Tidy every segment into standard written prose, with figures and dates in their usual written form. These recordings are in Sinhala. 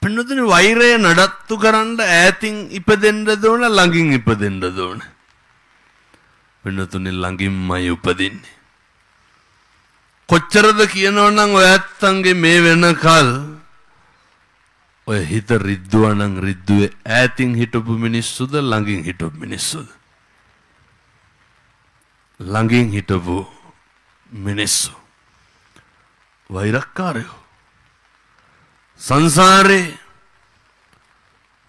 පින්නතුනි වෛරය නඩත්තු කරන්න ඈතින් ඉපදෙන්නද ඕන ළඟින් ඉපදෙන්නද ඕන? පින්නතුනි ළඟින්මයි උපදින්නේ. කොච්චරද කියනවනම් ඔය ඇත්තන්ගේ මේ වෙනකල් ඔය හිත රිද්දුවා නම් රිද්දුවේ ඈතින් හිටපු මිනිස්සුද ළඟින් හිටපු මිනිස්සුද? ළඟින් හිටපු මිනිස්සු. වෛරක්කාරයෝ සංසාරේ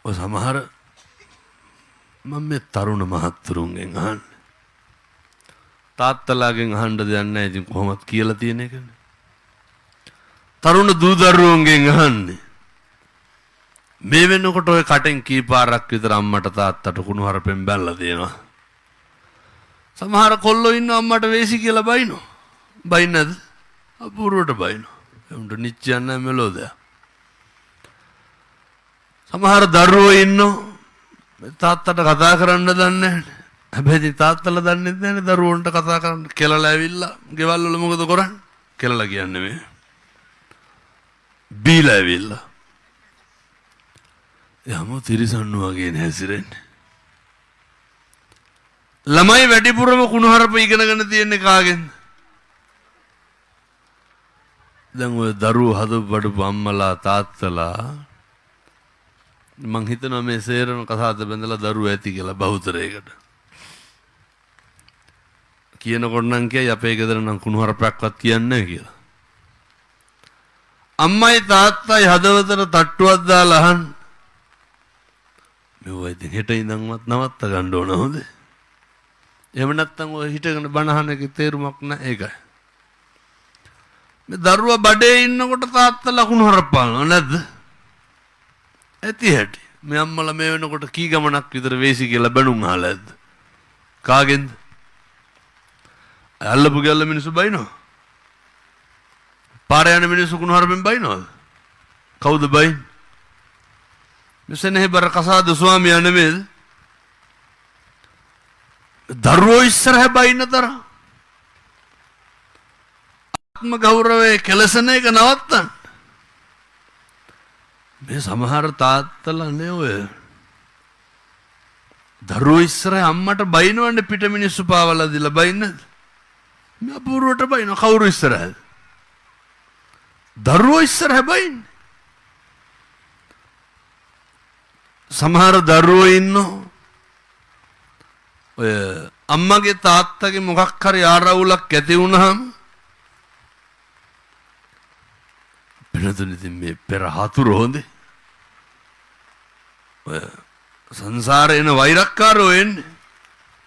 ඔය සමහර මම මේ තරුණ මහත්තුරුන්ගෙන් අහන්නේ තාත්තලාගෙන් අහන්න දෙයක් නැහැ ඉතින් කොහොමද කියලා තියෙන එකනේ. තරුණ දූ දරුවන්ගෙන් අහන්නේ මේ වෙනකොට ඔය කටෙන් කී පාරක් විතර අම්මට තාත්තට කුණු හරපෙන් බැලලා දෙනවා. සමහර කොල්ලෝ ඉන්න අම්මට වේසි කියලා බයිනෝ. බයින්නද? අපූර්වට බයිනෝ. උන්ට නිච්චයන් නැහැ මෙලෝද. සමහර දරුවෝ ඉන්නෝ තාත්තට කතා කරන්න දන්නේ නැහැ. හැබැයි තාත්තලා දන්නේ නැහැ දරුවන්ට කතා කරන්න. කෙලලා ඇවිල්ලා ගෙවල් වල මොකද කරන්නේ? කෙලලා කියන්නේ මේ. බීලා ඇවිල්ලා. යමු තිරිසන්නු වගේ නැසිරෙන්නේ. ළමයි වැඩිපුරම කුණුහරුප ඉගෙනගෙන තියෙන්නේ කාගෙන්ද? දැන් ඔය දරුවෝ හදපු අම්මලා තාත්තලා මං හිතනවා මේ සේරම කතාවද බඳලා දරුවෝ ඇති කියලා බහුතරයකට. කියනකොට නම් කියයි අපේ ගෙදර නම් කුණුහරුපයක්වත් කියන්නේ නැහැ කියලා. අම්මයි තාත්තයි හදවතට තට්ටුවක් දාලා අහන්න. මේ ඉතින් හෙට ඉඳන්වත් නවත්ත ගන්න ඕන හොඳ. එහෙම නැත්නම් ඔය හිටගෙන බණ අහන එකේ තේරුමක් නැහැ ඒකයි. මේ දරුවා බඩේ ඉන්නකොට තාත්තලා කුණුහරුප්පානවා නැද්ද? ඇති හැටි. මේ අම්මලා මේ වෙනකොට කී ගමනක් විතර වේසි කියලා බැනුම් අහලා ඇද්ද? කාගෙන්ද? අල්ලපු ගැල්ල මිනිස්සු බයිනෝ. පාරේ යන මිනිස්සු කුණුහරුපෙන් බයිනෝද? කවුද බයින්? මෙසනේ බර කසාද ස්වාමියා නෙමෙයිද? දරුවෝ ඉස්සරහ බයින්න තරම් ආත්ම ගෞරවයේ කෙලසන එක නවත්තන්න. මේ සමහර තාත්තලා නේ ඔය දරුවෝ ඉස්සරහ අම්මට බයිනවන්නේ පිට මිනිස්සු පාවලා දීලා බයින්නද? මේ අපූර්වට බයින කවුරු ඉස්සරහද? දරුවෝ ඉස්සරහ බයින්නේ. සමහර දරුවෝ ඉන්නෝ ඔය අම්මගේ තාත්තගේ මොකක් හරි ආරවුලක් ඇති වුණාම වෙනතුන් ඉතින් මේ පෙර හතුරු හොඳේ ඔය සංසාරේ එන වෛරක්කාරෝ එන්නේ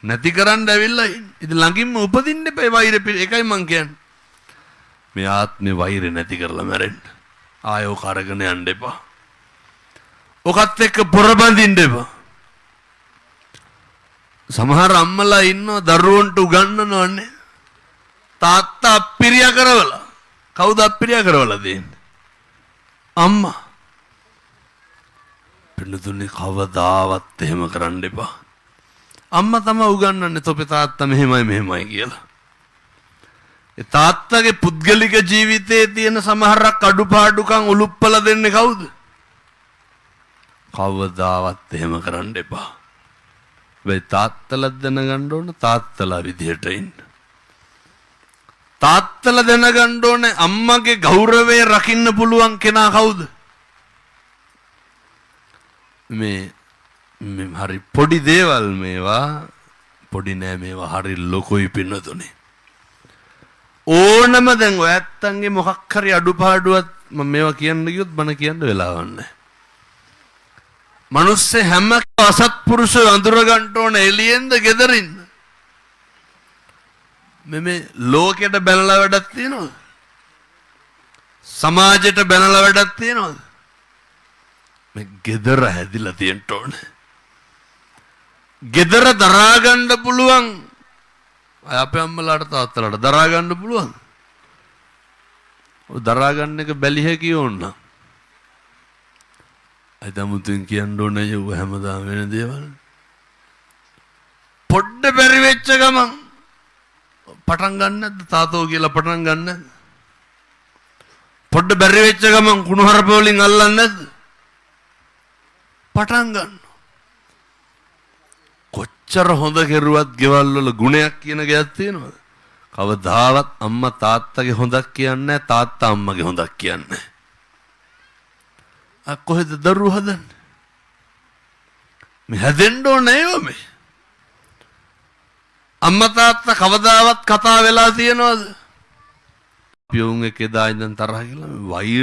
නැති කරන්න ඇවිල්ලා ඉතින් ළඟින්ම උපදින්න එපා වෛරෙ එකයි මං කියන්නේ. මේ ආත්මේ වෛරෙ නැති කරලා මැරෙන්න. ආයෝ කරගෙන යන්න එපා. ඔකත් එක්ක පොරබඳින්න එපා. සමහර අම්මලා ඉන්නවා දරුවන්ට උගන්වනවන්නේ තාත්තා අප්පිරියා කරවලා. කවුද අප්පිරියා කරවලා දෙන්නේ? අම්මා. පින්නතුනේ කවදාවත් එහෙම කරන්න එපා. අම්මා තමයි උගන්වන්නේ තොපේ තාත්තා මෙහෙමයි කියලා. ඒ තාත්තගේ පුද්ගලික ජීවිතයේ තියෙන සමහරක් අඩුපාඩුකම් උලුප්පලා දෙන්නේ කවුද? කවදාවත් එහෙම කරන්න එපා. වෙයි තාත්තලා දැනගන්න ඕන තාත්තලා විදියට ඉන්න. තාත්තලා දැනගන්න ඕනේ අම්මගේ ගෞරවය රකින්න පුළුවන් කෙනා කවුද? මේ හරි පොඩි දේවල් මේවා පොඩි නෑ මේවා හරි ලොකුයි පින්නතුනේ. ඕනම දැන් ඔය ඇත්තන්ගේ මොකක් හරි අඩුපාඩුවක් මම මේවා කියන්න ගියොත් බන කියන්න වෙලාවක් නැහැ. මනුස්සේ හැම අසත්පුරුෂය අඳුර ගන්න ඕන එළියෙන්ද ගෙදරින්ද? මේ ලෝකෙට බැනලා වැඩක් තියනවද? සමාජයට බැනලා වැඩක් තියනවද? මේ ගෙදර හැදිලා තියෙන්න ඕනේ. ගෙදර දරා ගන්න පුළුවන් අපේ අම්මලාට තාත්තලාට දරා ගන්න පුළුවන්. ඔය දරා ගන්න එක බැලි හැකිය ඕන. අද මුතුන් කියන්න ඕනේ යව හැමදාම වෙන දේවල්. පොඩ්ඩ බැරි වෙච්ච ගමන් පටන් ගන්න නැද්ද තාතෝ කියලා පටන් ගන්න නැද්ද? පොඩ්ඩ බැරි වෙච්ච ගමන් කුණුහරුප වලින් අල්ලන්නේ නැද්ද? පටන් ගන්නවා. කොච්චර හොඳ කෙරුවත් ගෙවල් වල ගුණයක් කියන ගයක් තියෙනවද? කවදාවත් අම්මා තාත්තගේ හොඳක් කියන්නේ නැහැ, තාත්තා අම්මගේ හොඳක් කියන්නේ නැහැ. කොහෙද දරුවෝ හදන්නේ? මේ හැදෙන්න ඕනේ නේද මේ? අම්මා තාත්තා කවදාවත් කතා වෙලා තියෙනවද? පියුන් එක එදා ඉඳන් තරහ කියලා වෛර